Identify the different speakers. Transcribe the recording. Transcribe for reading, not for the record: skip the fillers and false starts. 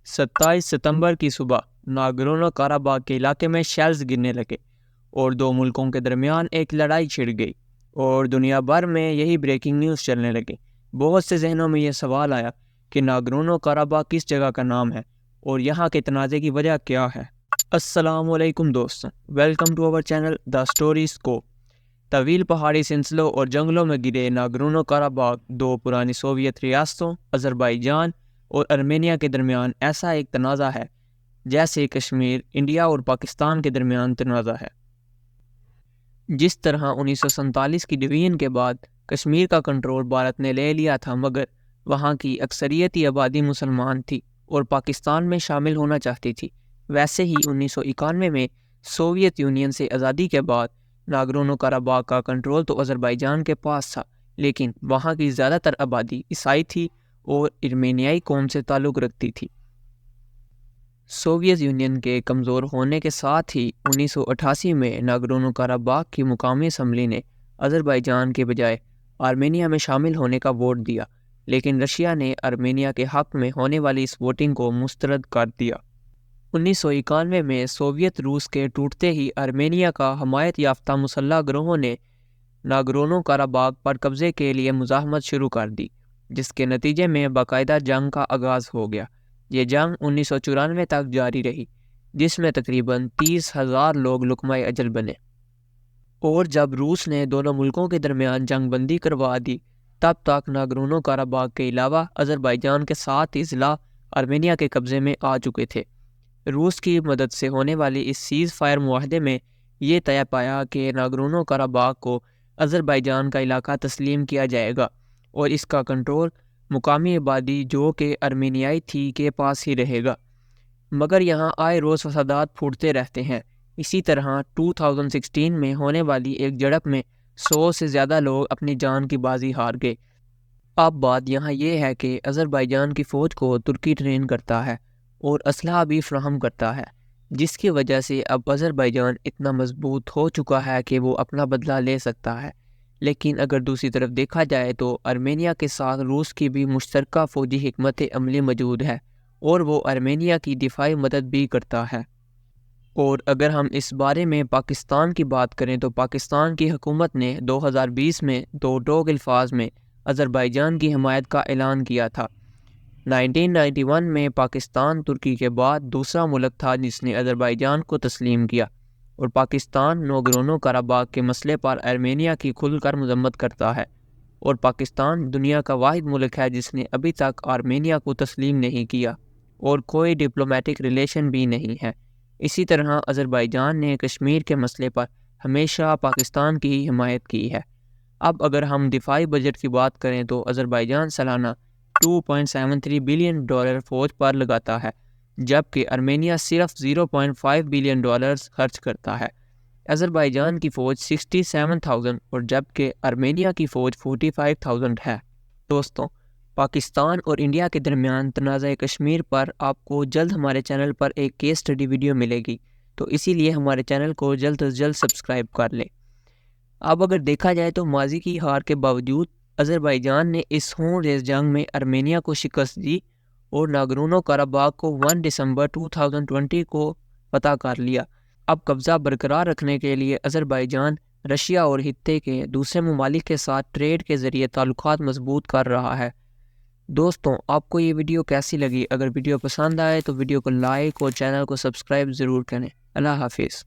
Speaker 1: 27 ستمبر کی صبح ناگورنو قراباغ کے علاقے میں شیلز گرنے لگے اور دو ملکوں کے درمیان ایک لڑائی چھڑ گئی اور دنیا بھر میں یہی بریکنگ نیوز چلنے لگی۔ بہت سے ذہنوں میں یہ سوال آیا کہ ناگورنو قراباغ کس جگہ کا نام ہے اور یہاں کے تنازع کی وجہ کیا ہے۔ السلام علیکم دوستوں، welcome to our channel the story scope. طویل پہاڑی سلسلوں اور جنگلوں میں گرے ناگورنو قراباغ دو پرانی سوویت ریاستوں آذربائیجان اور ارمینیا کے درمیان ایسا ایک تنازع ہے جیسے کشمیر انڈیا اور پاکستان کے درمیان تنازع ہے۔ جس طرح 1947 کی ڈویژن کے بعد کشمیر کا کنٹرول بھارت نے لے لیا تھا، مگر وہاں کی اکثریتی آبادی مسلمان تھی اور پاکستان میں شامل ہونا چاہتی تھی، ویسے ہی 1991 میں سوویت یونین سے آزادی کے بعد ناگورنو قراباغ کا کنٹرول تو آذربائیجان کے پاس تھا، لیکن وہاں کی زیادہ تر آبادی عیسائی تھی اور ارمینیائی قوم سے تعلق رکھتی تھی۔ سوویت یونین کے کمزور ہونے کے ساتھ ہی 1988 میں ناگورنو قراباغ کی مقامی اسمبلی نے آذربائیجان کے بجائے آرمینیا میں شامل ہونے کا ووٹ دیا، لیکن رشیا نے آرمینیا کے حق میں ہونے والی اس ووٹنگ کو مسترد کر دیا۔ 1991 میں سوویت روس کے ٹوٹتے ہی آرمینیا کا حمایت یافتہ مسلح گروہوں نے ناگورنو قراباغ پر قبضے کے لیے مزاحمت شروع کر دی، جس کے نتیجے میں باقاعدہ جنگ کا آغاز ہو گیا۔ یہ جنگ 1994 تک جاری رہی، جس میں تقریباً 30,000 لوگ لقمہ اجل بنے، اور جب روس نے دونوں ملکوں کے درمیان جنگ بندی کروا دی، تب تک ناگورنو قراباغ کے علاوہ آذربائیجان کے 7 اضلاع آرمینیا کے قبضے میں آ چکے تھے۔ روس کی مدد سے ہونے والی اس سیز فائر معاہدے میں یہ طے پایا کہ ناگورنو قراباغ کو آذربائیجان کا علاقہ تسلیم کیا جائے گا اور اس کا کنٹرول مقامی آبادی جو کہ ارمینیائی تھی کے پاس ہی رہے گا، مگر یہاں آئے روز فسادات پھوٹتے رہتے ہیں۔ اسی طرح 2016 میں ہونے والی ایک جھڑپ میں 100 سے زیادہ لوگ اپنی جان کی بازی ہار گئے۔ اب بات یہاں یہ ہے کہ آذربائیجان کی فوج کو ترکی ٹرین کرتا ہے اور اسلحہ بھی فراہم کرتا ہے، جس کی وجہ سے اب آذربائیجان اتنا مضبوط ہو چکا ہے کہ وہ اپنا بدلہ لے سکتا ہے۔ لیکن اگر دوسری طرف دیکھا جائے تو آرمینیا کے ساتھ روس کی بھی مشترکہ فوجی حکمت عملی موجود ہے اور وہ آرمینیا کی دفاعی مدد بھی کرتا ہے۔ اور اگر ہم اس بارے میں پاکستان کی بات کریں تو پاکستان کی حکومت نے 2020 میں دو ٹوک الفاظ میں آذربائیجان کی حمایت کا اعلان کیا تھا۔ 1991 میں پاکستان ترکی کے بعد دوسرا ملک تھا جس نے آذربائیجان کو تسلیم کیا، اور پاکستان ناگورنو قراباغ کے مسئلے پر آرمینیا کی کھل کر مذمت کرتا ہے، اور پاکستان دنیا کا واحد ملک ہے جس نے ابھی تک آرمینیا کو تسلیم نہیں کیا اور کوئی ڈپلومیٹک ریلیشن بھی نہیں ہے۔ اسی طرح آذربائیجان نے کشمیر کے مسئلے پر ہمیشہ پاکستان کی ہی حمایت کی ہے۔ اب اگر ہم دفاعی بجٹ کی بات کریں تو آذربائیجان سالانہ $2.73 بلین فوج پر لگاتا ہے، جبکہ ارمینیا صرف $0.5 بلین خرچ کرتا ہے۔ آذربائیجان کی فوج 67,000 اور جبکہ ارمینیا کی فوج 45,000 ہے۔ دوستوں، پاکستان اور انڈیا کے درمیان تنازع کشمیر پر آپ کو جلد ہمارے چینل پر ایک کیس اسٹڈی ویڈیو ملے گی، تو اسی لیے ہمارے چینل کو جلد از جلد سبسکرائب کر لیں۔ اب اگر دیکھا جائے تو ماضی کی ہار کے باوجود آذربائیجان نے اس خون ریز جنگ میں ارمینیا کو شکست دی اور ناگورنو قراباغ کو 1 دسمبر 2020 کو فتح کر لیا۔ اب قبضہ برقرار رکھنے کے لیے آذربائیجان رشیا اور خطے کے دوسرے ممالک کے ساتھ ٹریڈ کے ذریعے تعلقات مضبوط کر رہا ہے۔ دوستوں، آپ کو یہ ویڈیو کیسی لگی؟ اگر ویڈیو پسند آئے تو ویڈیو کو لائک اور چینل کو سبسکرائب ضرور کریں۔ اللہ حافظ۔